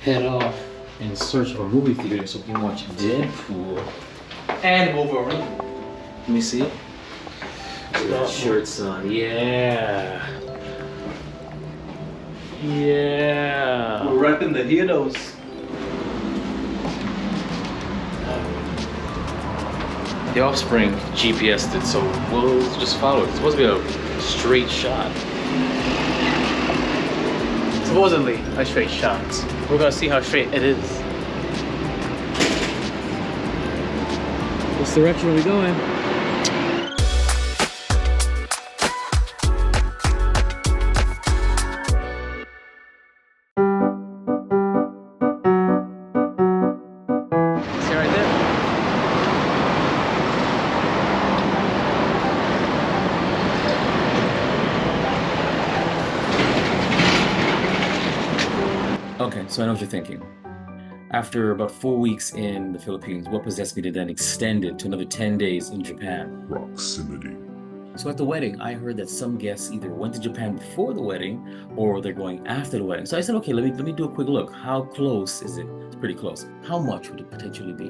head off in search of a movie theater so we can watch Deadpool and Wolverine. Let me see. Got shirts on. Yeah. Yeah. We're repping the heroes. The Offspring GPS'd it, so we'll just follow it. It's supposed to be a straight shot. Supposedly a straight shot. We're gonna see how straight it is. Which direction are we going? See right there? Okay, so I know what you're thinking. After about 4 weeks in the Philippines, what possessed me to then extend it to another 10 days in Japan? Proximity. So at the wedding, I heard that some guests either went to Japan before the wedding or they're going after the wedding. So I said, okay, let me do a quick look. How close is it? It's pretty close. How much would it potentially be?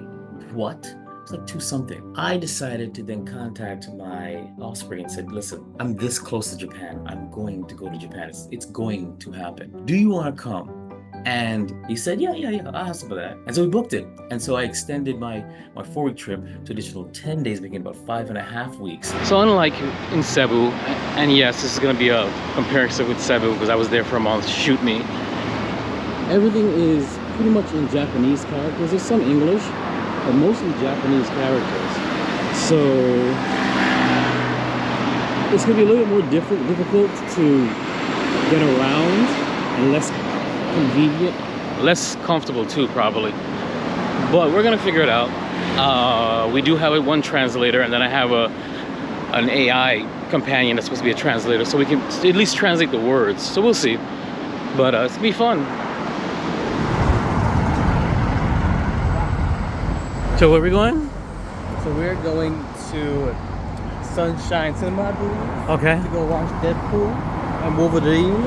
What? It's like 2 something. I decided to then contact my offspring and said, listen, I'm this close to Japan. I'm going to go to Japan. It's going to happen. Do you want to come? And he said, yeah, I'll have some of that. And so we booked it. And so I extended my 4-week trip to additional 10 days, making about 5.5 weeks. So unlike in Cebu, and yes, this is going to be a comparison with Cebu because I was there for a month, shoot me. Everything is pretty much in Japanese characters. There's some English, but mostly Japanese characters. So it's going to be a little bit more difficult to get around and less convenient, less comfortable too, probably, but we're gonna figure it out. We do have one translator, and then I have an AI companion that's supposed to be a translator, so we can at least translate the words. So we'll see, but it's gonna be fun. So where are we going? So we're going to Sunshine Cinema, I believe. Okay. To go watch Deadpool and Wolverine.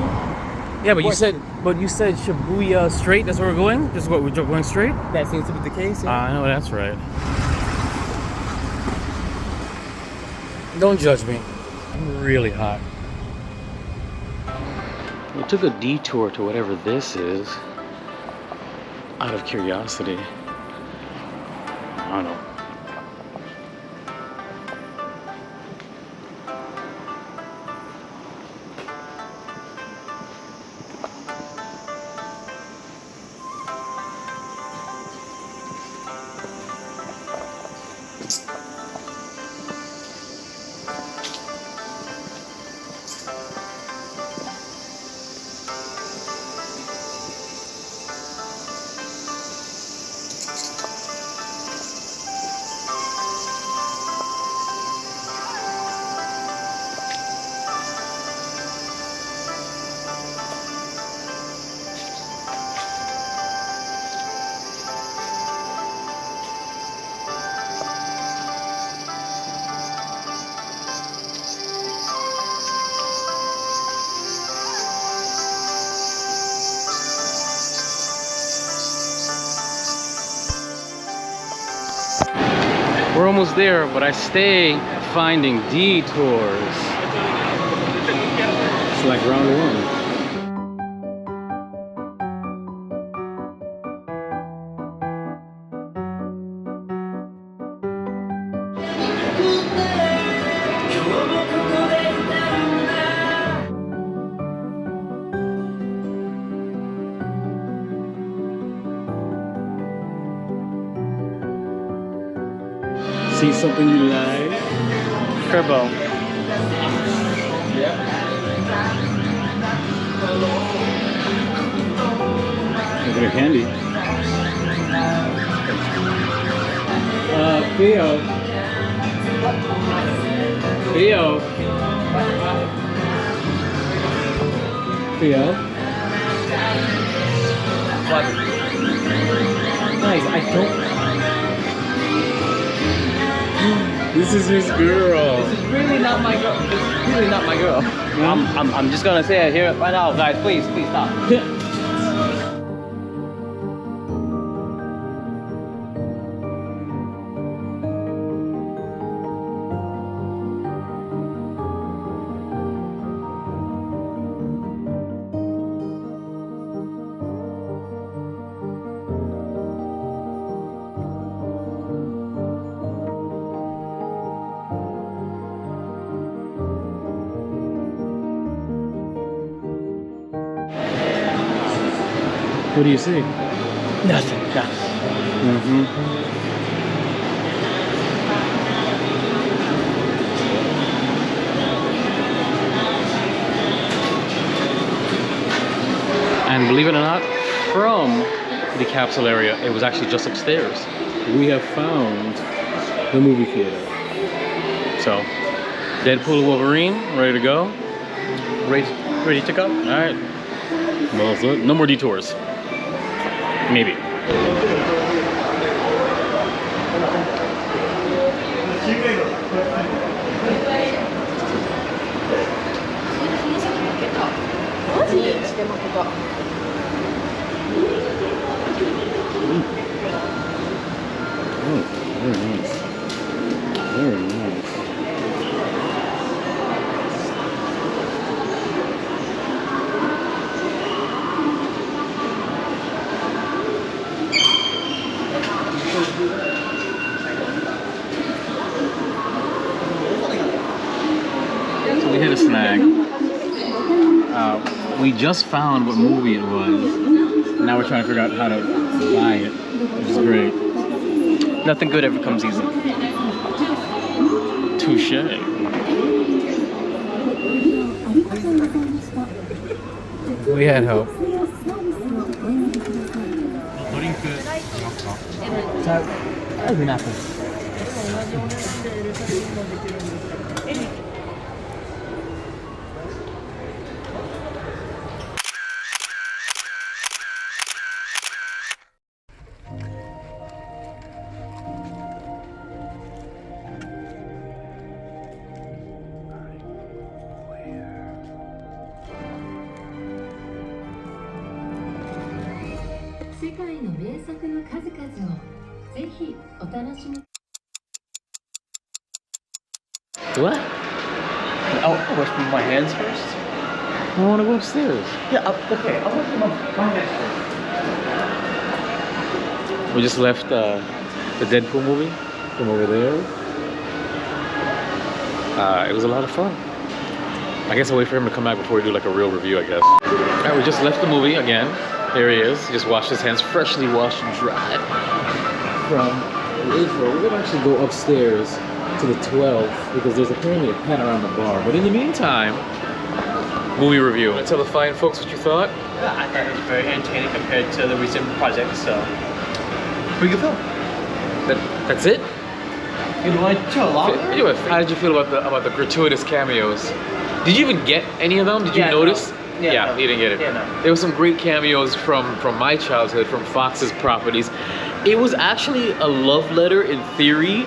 Yeah, but you said Shibuya straight. That's where we're going. This is what we're going straight. That seems to be the case. Yeah. I know that's right. Don't judge me. I'm really hot. We took a detour to whatever this is out of curiosity. I don't know. We're almost there, but I stay finding detours. It's like round 1. See something you like? Turbo. Yeah. Look at her candy. Theo. What? Guys, I don't... This is his girl. This is really not my girl. This is really not my girl. I'm just gonna say it here right now, guys. Please stop. What do you see? Nothing. And believe it or not, from the capsule area, it was actually just upstairs. We have found the movie theater. So, Deadpool and Wolverine, ready to go? Ready to go? All right. Well, so no more detours. Maybe. Very nice. Very nice. So we hit a snag. We just found what movie it was. Now we're trying to figure out how to buy it, which is great. Nothing good ever comes easy. Touche. We had hope. nothing. 世界の名作の数々をぜひお楽しみ What? I'll wash my hands first. I want to go upstairs. Yeah, okay. I'll wash my hands first. We just left the Deadpool movie from over there. It was a lot of fun. I guess I'll wait for him to come back before we do like a real review, I guess. Alright, we just left the movie again. There he is. He just washed his hands, freshly washed and dried from the 8th floor. We're gonna actually go upstairs to the 12th because there's apparently a panorama bar. But in the meantime, movie review. Tell the fine folks what you thought. Yeah, I thought it was very entertaining compared to the recent projects, so pretty good film. That's it? You want to longer? Anyway, how did you feel about the gratuitous cameos? Did you even get any of them? Did you notice? No. Yeah, no. you didn't get it. Yeah, no. There were some great cameos from my childhood, from Fox's properties. It was actually a love letter in theory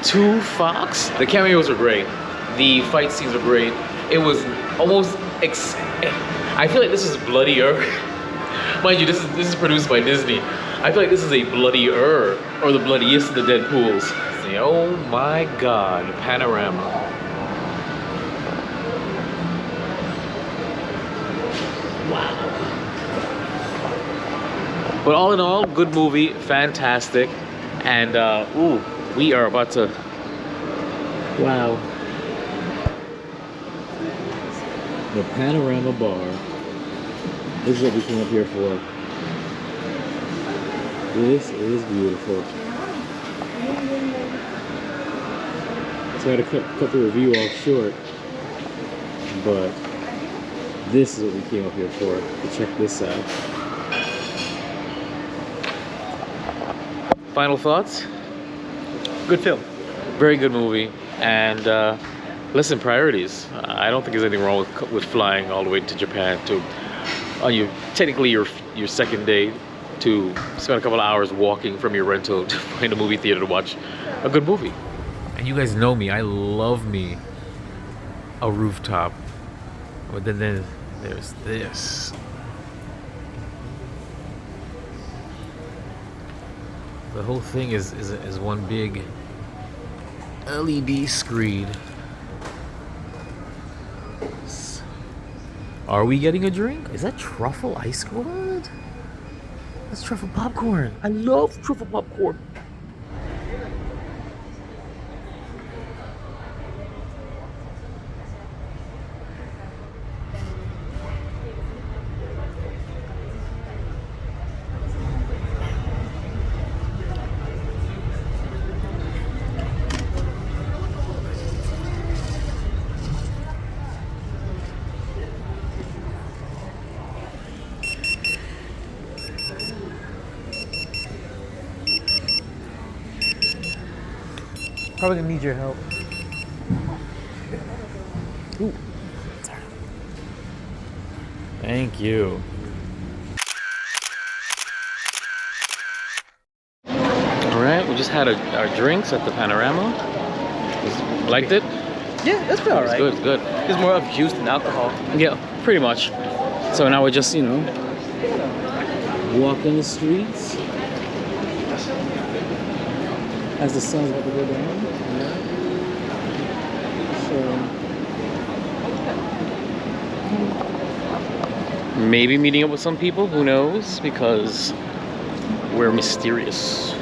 to Fox. The cameos are great. The fight scenes are great. It was almost I feel like this is bloodier. Mind you, this is produced by Disney. I feel like this is a bloodier, or the bloodiest of the Deadpools. Oh my God, panorama. Wow. But all in all, good movie, fantastic. And ooh, we are about to, wow. The panorama bar. This is what we came up here for. This is beautiful. So I had to cut the review off short, but this is what we came up here for, to check this out. Final thoughts? Good film. Very good movie. And listen, priorities. I don't think there's anything wrong with flying all the way to Japan to, technically your second day, to spend a couple of hours walking from your rental to find a movie theater to watch a good movie. And you guys know me, I love me a rooftop. But then there's this. The whole thing is one big LED screen. Are we getting a drink? Is that truffle ice cream? What? That's truffle popcorn. I love truffle popcorn. Probably gonna need your help. Ooh. Thank you. All right, we just had our drinks at the Panorama. Liked it? Yeah, that's pretty alright. It's good. It's more of juice than alcohol. Yeah, pretty much. So now we're just, you know, walking the streets as the sun's about to go down. So maybe meeting up with some people, who knows? Because we're mysterious.